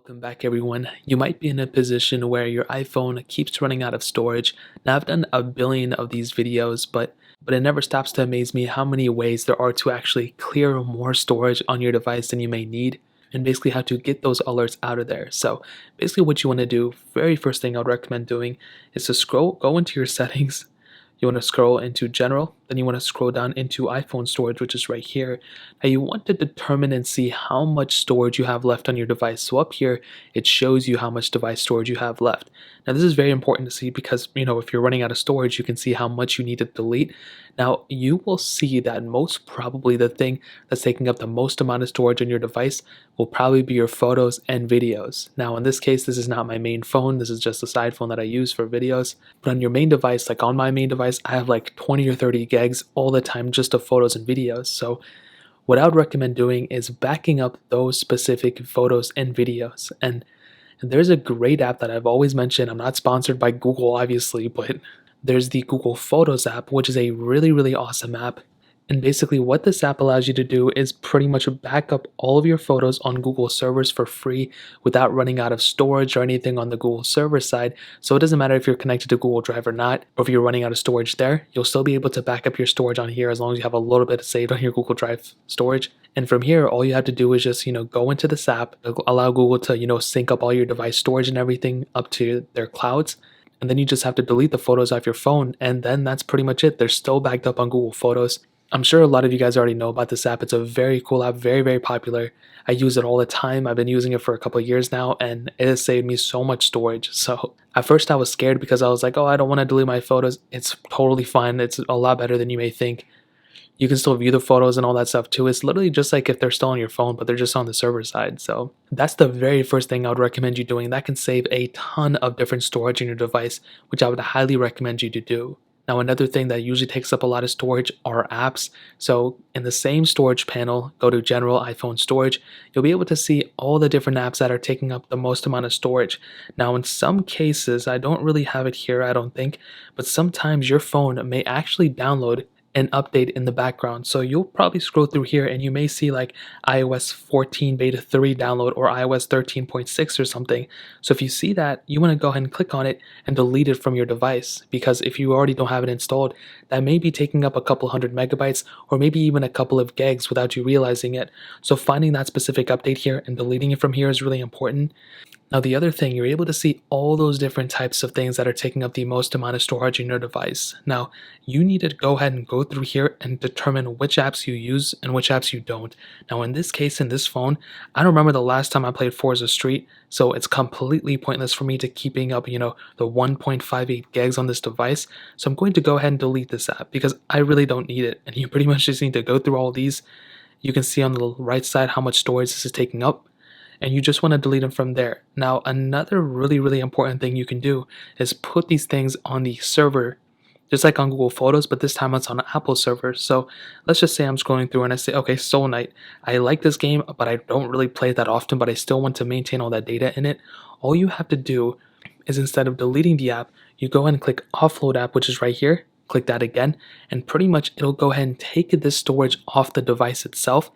Welcome back everyone. You might be in a position where your iPhone keeps running out of storage. Now I've done a billion of these videos, but it never stops to amaze me how many ways there are to actually clear more storage on your device than you may need, and basically how to get those alerts out of there. So basically what you want to do, very first thing I would recommend doing is to go into your settings. You want to scroll into general, then you want to scroll down into iPhone storage, which is right here. Now you want to determine and see how much storage you have left on your device. So up here, it shows you how much device storage you have left. Now this is very important to see because, if you're running out of storage, you can see how much you need to delete. Now you will see that most probably the thing that's taking up the most amount of storage on your device will probably be your photos and videos. Now in this case, this is not my main phone. This is just a side phone that I use for videos. But on your main device, like on my main device, I have like 20 or 30 gigs all the time just of photos and videos. So what I would recommend doing is backing up those specific photos and videos. And there's a great app that I've always mentioned. I'm not sponsored by Google, obviously, but there's the Google Photos app, which is a really, really awesome app. And basically what this app allows you to do is pretty much back up all of your photos on Google servers for free without running out of storage or anything on the Google server side. So it doesn't matter if you're connected to Google Drive or not, or if you're running out of storage there, you'll still be able to back up your storage on here as long as you have a little bit saved on your Google Drive storage. And from here, all you have to do is just, go into this app, allow Google to, sync up all your device storage and everything up to their clouds. And then you just have to delete the photos off your phone. And then that's pretty much it. They're still backed up on Google Photos. I'm sure a lot of you guys already know about this app. It's a very cool app, very, very popular. I use it all the time. I've been using it for a couple of years now, and it has saved me so much storage. So at first I was scared because I was like, oh, I don't want to delete my photos. It's totally fine. It's a lot better than you may think. You can still view the photos and all that stuff too. It's literally just like if they're still on your phone, but they're just on the server side. So that's the very first thing I would recommend you doing. That can save a ton of different storage in your device, which I would highly recommend you to do. Now, another thing that usually takes up a lot of storage are apps. So in the same storage panel, go to General iPhone Storage. You'll be able to see all the different apps that are taking up the most amount of storage. Now, in some cases, I don't really have it here, I don't think, but sometimes your phone may actually download an update in the background. So you'll probably scroll through here and you may see like iOS 14 beta 3 download or iOS 13.6 or something. So if you see that, you want to go ahead and click on it and delete it from your device, because if you already don't have it installed, that may be taking up a couple hundred megabytes or maybe even a couple of gigs without you realizing it. So finding that specific update here and deleting it from here is really important. Now the other thing, you're able to see all those different types of things that are taking up the most amount of storage in your device. Now you need to go ahead and go through here and determine which apps you use and which apps you don't. Now in this case, in this phone, I don't remember the last time I played Forza Street, so it's completely pointless for me to keeping up, the 1.58 gigs on this device. So I'm going to go ahead and delete this app because I really don't need it. And you pretty much just need to go through all these. You can see on the right side how much storage this is taking up, and you just want to delete them from there. Now, another really, really important thing you can do is put these things on the server, just like on Google Photos, but this time it's on an Apple server. So let's just say I'm scrolling through and I say, okay, Soul Knight, I like this game, but I don't really play it that often, but I still want to maintain all that data in it. All you have to do is, instead of deleting the app, you go ahead and click Offload app, which is right here. Click that again, and pretty much it'll go ahead and take this storage off the device itself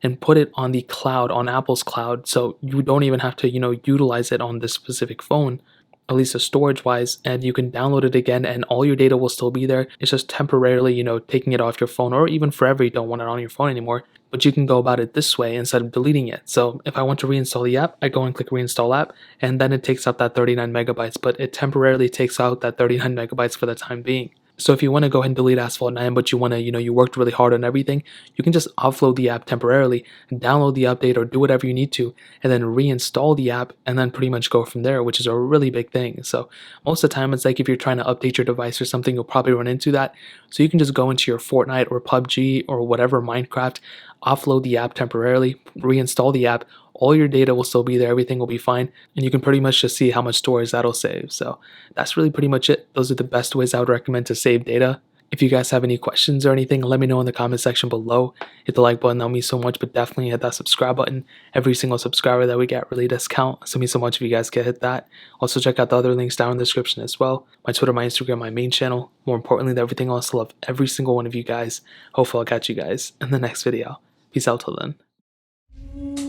and put it on the cloud, on Apple's cloud, so you don't even have to, utilize it on this specific phone, at least storage wise, and you can download it again and all your data will still be there. It's just temporarily, taking it off your phone, or even forever you don't want it on your phone anymore, but you can go about it this way instead of deleting it. So if I want to reinstall the app, I go and click Reinstall app, and then it takes out that 39 megabytes, but it temporarily takes out that 39 megabytes for the time being. So if you want to go ahead and delete Asphalt 9, but you want to, you worked really hard on everything, you can just offload the app temporarily and download the update or do whatever you need to, and then reinstall the app and then pretty much go from there, which is a really big thing. So most of the time, it's like if you're trying to update your device or something, you'll probably run into that. So you can just go into your Fortnite or PUBG or whatever, Minecraft, offload the app temporarily, reinstall the app, all your data will still be there, everything will be fine, and you can pretty much just see how much storage that'll save. So that's really pretty much it. Those are the best ways I would recommend to save data. If you guys have any questions or anything, let me know in the comment section below. Hit the like button, that'll mean so much, but definitely hit that subscribe button. Every single subscriber that we get really does count, so it means so much if you guys can hit that. Also check out the other links down in the description as well. My Twitter, my Instagram, my main channel. More importantly than everything else, I love every single one of you guys. Hopefully I'll catch you guys in the next video. Peace out till then.